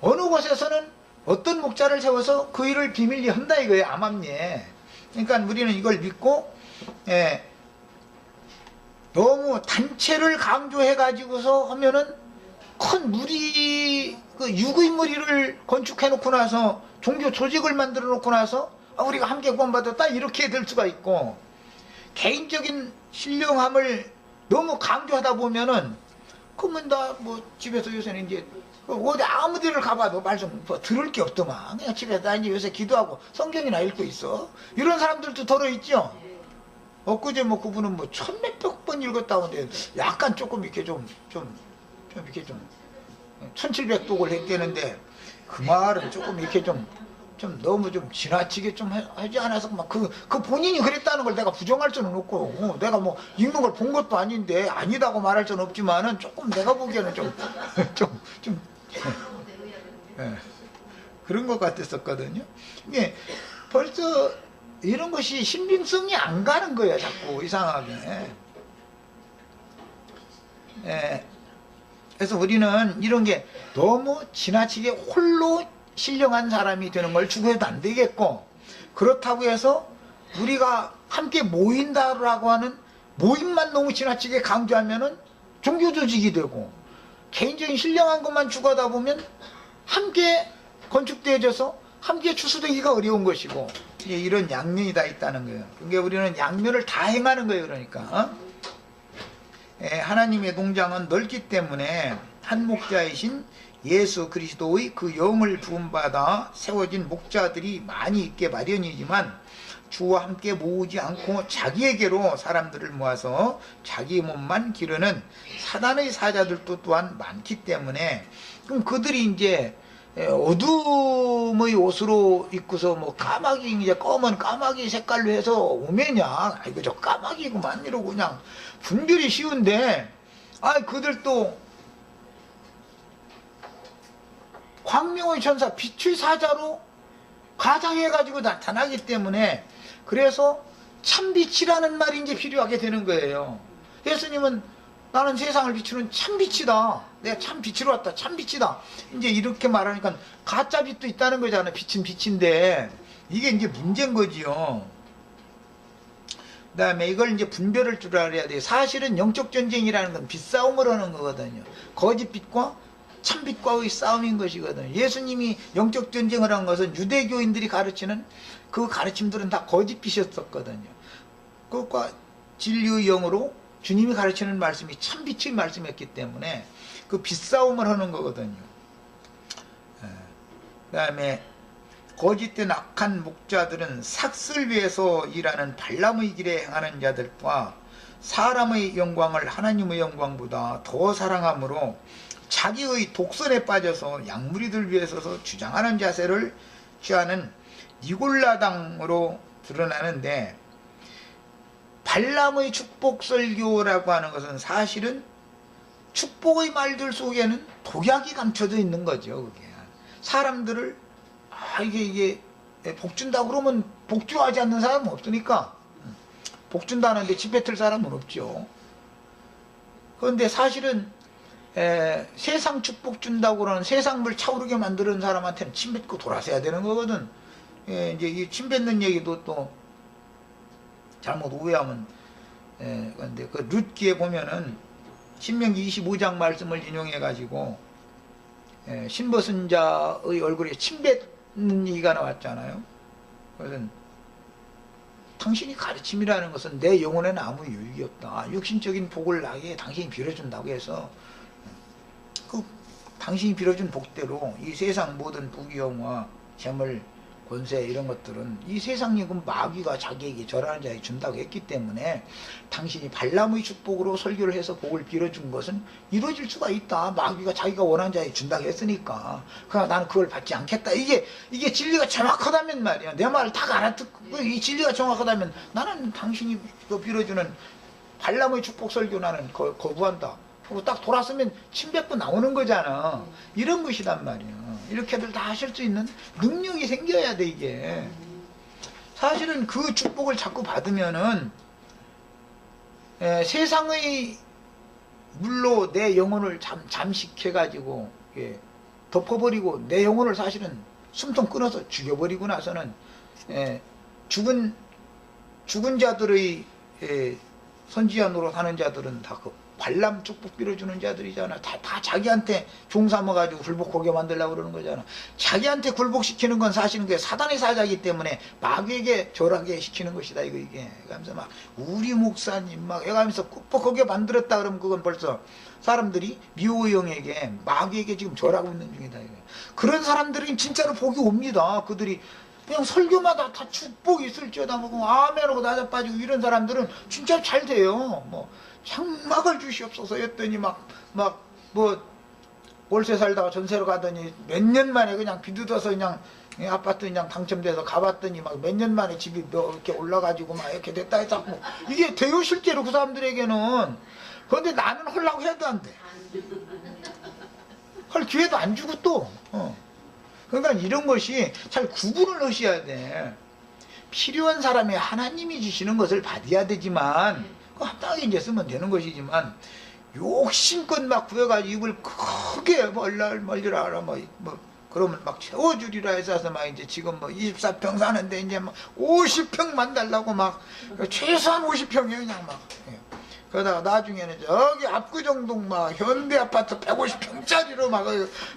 어느 곳에서는 어떤 목자를 세워서 그 일을 비밀리 한다 이거예요. 암암리에. 그러니까 우리는 이걸 믿고 너무 단체를 강조해 가지고서 하면은 큰 무리, 그 육의 무리를 건축해 놓고 나서 종교 조직을 만들어 놓고 나서 우리가 함께 구원받았다 이렇게 될 수가 있고, 개인적인 신령함을 너무 강조하다 보면은 그러면 나 뭐 집에서 요새는 이제 어디 아무 데를 가봐도 말씀 뭐 들을 게 없더만 그냥 집에서 나 이제 요새 기도하고 성경이나 읽고 있어. 이런 사람들도 들어있죠. 엊그제 뭐 그분은 뭐 천몇백 번 읽었다고 하는데 약간 조금 이렇게 좀 이렇게 좀 1700독을 했대는데, 그 말은 조금 이렇게 좀 너무 좀 지나치게 좀 하지 않아서 막 그 본인이 그랬다는 걸 내가 부정할 수는 없고, 내가 뭐 읽는 걸 본 것도 아닌데 아니다고 말할 수는 없지만은 조금 내가 보기에는 그런 것 같았었거든요. 이게 벌써 이런 것이 신빙성이 안 가는 거예요. 자꾸 이상하게. 그래서 우리는 이런 게 너무 지나치게 홀로 신령한 사람이 되는 걸 추구해도 안 되겠고, 그렇다고 해서 우리가 함께 모인다라고 하는 모임만 너무 지나치게 강조하면은 종교 조직이 되고, 개인적인 신령한 것만 추구하다 보면 함께 건축되어져서 함께 추수되기가 어려운 것이고, 이런 양면이 다 있다는 거예요. 그러니까 우리는 양면을 다 행하는 거예요. 그러니까 하나님의 농장은 넓기 때문에 한 목자이신 예수 그리스도의 그 영을 부음받아 세워진 목자들이 많이 있게 마련이지만, 주와 함께 모으지 않고 자기에게로 사람들을 모아서 자기 몸만 기르는 사단의 사자들도 또한 많기 때문에, 그럼 그들이 이제 어둠의 옷으로 입고서 뭐 까마귀, 이제 검은 까마귀 색깔로 해서 오면야 아이고 저 까마귀구만 이러고 그냥 분별이 쉬운데, 그들도 광명의 천사 빛의 사자로 가장해가지고 나타나기 때문에, 그래서 참빛이라는 말이 이제 필요하게 되는 거예요. 예수님은 나는 세상을 비추는 참빛이다. 내가 참빛으로 왔다. 참빛이다. 이제 이렇게 말하니까 가짜 빛도 있다는 거잖아요. 빛은 빛인데 이게 이제 문제인 거지요. 그 다음에 이걸 이제 분별할 줄 알아야 돼요. 사실은 영적 전쟁이라는 건 빛싸움을 하는 거거든요. 거짓 빛과 참 빛과의 싸움인 것이거든요. 예수님이 영적 전쟁을 한 것은 유대교인들이 가르치는 그 가르침들은 다 거짓 빛이었었거든요. 그것과 진리의 영으로 주님이 가르치는 말씀이 참 빛의 말씀이었기 때문에 그 빛싸움을 하는 거거든요. 그 다음에 거짓된 악한 목자들은 삭슬 위해서 일하는 발람의 길에 행하는 자들과 사람의 영광을 하나님의 영광보다 더 사랑함으로 자기의 독선에 빠져서 양무리들 위에 서서 주장하는 자세를 취하는 니골라당으로 드러나는데, 발람의 축복 설교라고 하는 것은 사실은 축복의 말들 속에는 독약이 감춰져 있는 거죠. 그게 사람들을 이게 복 준다 그러면 복주하지 않는 사람은 없으니까, 복 준다는데 집 뱉을 사람은 없죠. 그런데 사실은 세상 축복 준다고 그러는 세상물 차오르게 만드는 사람한테는 침 뱉고 돌아서야 되는 거거든. 이제 이 침 뱉는 얘기도 또 잘못 오해하면, 근데 그 룻기에 보면은 신명기 25장 말씀을 인용해 가지고 신벗은 자의 얼굴에 침 뱉는 얘기가 나왔잖아요. 그래서 당신이 가르침이라는 것은 내 영혼에는 아무 유익이 없다. 육신적인 복을 나에게 당신이 빌어준다고 해서 그 당신이 빌어준 복대로 이 세상 모든 부귀영화, 재물, 권세 이런 것들은 이 세상에 그 마귀가 자기에게 절하는 자에게 준다고 했기 때문에 당신이 발람의 축복으로 설교를 해서 복을 빌어준 것은 이루어질 수가 있다. 마귀가 자기가 원하는 자에게 준다고 했으니까. 그러나 나는 그걸 받지 않겠다. 이게 진리가 정확하다면 말이야. 내 말을 다 알아듣고 이 진리가 정확하다면 나는 당신이 빌어주는 발람의 축복 설교 나는 거부한다. 그리고 딱 돌아서면 침 뱉고 나오는 거잖아. 이런 것이단 말이야. 이렇게들 다 하실 수 있는 능력이 생겨야 돼. 이게 사실은 그 축복을 자꾸 받으면은 세상의 물로 내 영혼을 잠식해 가지고 덮어버리고 내 영혼을 사실은 숨통 끊어서 죽여버리고 나서는 죽은 자들의 선지자 노릇 하는 자들은 다 그 발람 축복 빌어주는 자들이잖아. 다 자기한테 종 삼아가지고 굴복하게 만들려고 그러는 거잖아. 자기한테 굴복시키는 건 사실은 그게 사단의 사자이기 때문에 마귀에게 절하게 시키는 것이다. 이게. 그러면서 막 우리 목사님 막 해가면서 꾹뻑하게 만들었다 그러면 그건 벌써 사람들이 미호의 영에게 마귀에게 지금 절하고 있는 중이다. 이거. 그런 사람들은 진짜로 복이 옵니다. 그들이 그냥 설교마다 다 축복이 있을지어다 뭐 아멘하고 낮아빠지고 이런 사람들은 진짜 잘 돼요. 뭐 장막을 주시옵소서 했더니 뭐 월세 살다가 전세로 가더니 몇 년 만에 그냥 비뜯어서 그냥 아파트 그냥 당첨돼서 가봤더니 막 몇 년 만에 집이 이렇게 올라가지고 막 이렇게 됐다 해서 뭐 이게 돼요 실제로 그 사람들에게는. 그런데 나는 하려고 해도 안 돼. 할 기회도 안 주고 또. 그러니까 이런 것이 잘 구분을 하셔야 돼. 필요한 사람이 하나님이 주시는 것을 받아야 되지만 합당하게 이제 쓰면 되는 것이지만 욕심껏 막 구해가지고 입을 크게 벌리라 뭐 그러면 막 채워주리라 해서 막 이제 지금 뭐 24평 사는데 이제 막 50평만 달라고 막 최소한 50평이에요 그냥 막. 그러다가 나중에는 저기 압구정동 막 현대 아파트 150평짜리로 막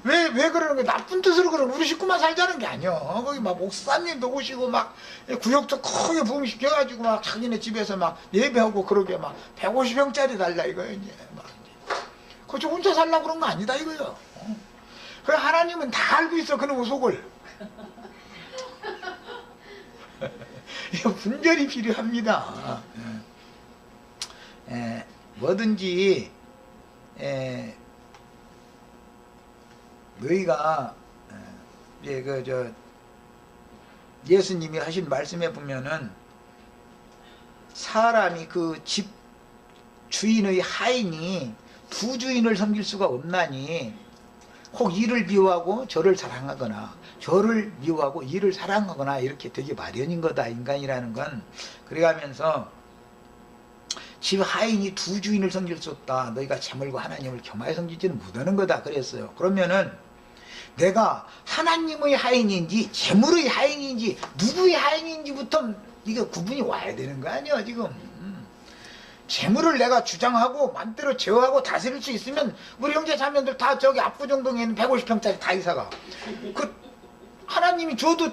왜 그러는 거야? 나쁜 뜻으로 그러는 우리 식구만 살자는 게 아니야. 거기 막 목사님도 오시고 막 구역도 크게 부흥시켜가지고 막 자기네 집에서 막 예배하고 그러게 막 150평짜리 달라 이거야 이제 막 그저 혼자 살라고 그런 거 아니다 이거요. 그 하나님은 다 알고 있어 그놈의 속을. 이거 분별이 필요합니다. 뭐든지 너희가 이제 예수님이 하신 말씀에 보면은 사람이 그 집 주인의 하인이 두 주인을 섬길 수가 없나니 혹 이를 미워하고 저를 사랑하거나 저를 미워하고 이를 사랑하거나 이렇게 되게 마련인 거다 인간이라는 건. 그래가면서 집 하인이 두 주인을 섬길 수 없다. 너희가 재물과 하나님을 겸하여 섬기지는 못하는 거다. 그랬어요. 그러면은 내가 하나님의 하인인지 재물의 하인인지 누구의 하인인지부터 이게 구분이 와야 되는 거 아니야 지금. 재물을 내가 주장하고 맘대로 제어하고 다스릴 수 있으면 우리 형제 자매들 다 저기 압구정동에 있는 150평짜리 다 이사가. 그 하나님이 줘도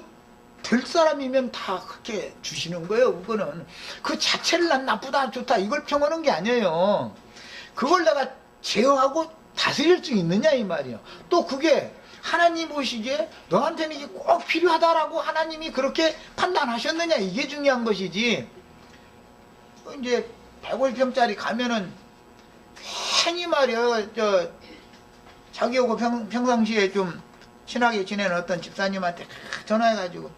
될 사람이면 다 그렇게 주시는 거예요. 그거는 그 자체를 난 나쁘다 좋다 이걸 평하는 게 아니에요. 그걸 내가 제어하고 다스릴 수 있느냐 이 말이에요. 또 그게 하나님 보시기에 너한테는 이게 꼭 필요하다라고 하나님이 그렇게 판단하셨느냐 이게 중요한 것이지. 이제 150평짜리 가면은 괜히 말이야 자기하고 평상시에 좀 친하게 지내는 어떤 집사님한테 전화해가지고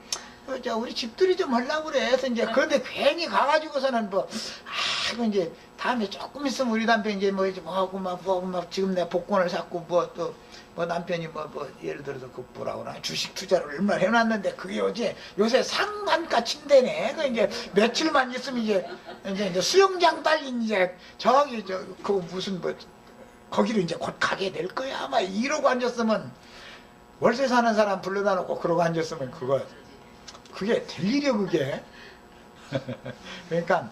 우리 집들이 좀 하려고 그래 해서 이제 그런데 괜히 가가지고서는 이거 이제 다음에 조금 있으면 우리 남편이 이제 뭐하고 막 지금 내가 복권을 샀고 뭐 남편이 예를 들어서 그 뭐라 그러나 주식 투자를 얼마나 해놨는데 그게 요새 상한가 친대네. 그 이제 며칠만 있으면 이제 수영장 딸린 저기 그 무슨 거기로 이제 곧 가게 될 거야 아마 이러고 앉았으면 월세 사는 사람 불러다 놓고 그러고 앉았으면 그게 될 일이야 그게. 그러니까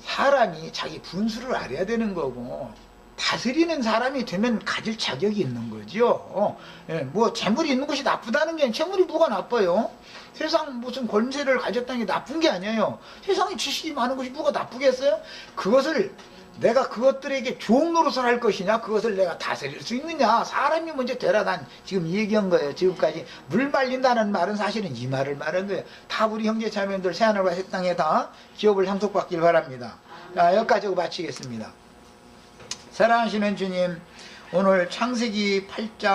사람이 자기 분수를 알아야 되는 거고 다스리는 사람이 되면 가질 자격이 있는 거죠. 뭐 재물이 있는 것이 나쁘다는 게 재물이 뭐가 나빠요? 세상 무슨 권세를 가졌다는 게 나쁜 게 아니에요. 세상에 지식이 많은 것이 뭐가 나쁘겠어요? 그것을 내가 그것들에게 좋은 노릇을 할 것이냐 그것을 내가 다스릴 수 있느냐 사람이 먼저 되라. 난 지금 얘기한 거예요. 지금까지 물 말린다는 말은 사실은 이 말을 말한 거예요. 다 우리 형제 자매들 새하늘과 새 땅에 다 기업을 상속받길 바랍니다. 자, 여기까지 하고 마치겠습니다. 사랑하시는 주님, 오늘 창세기 8장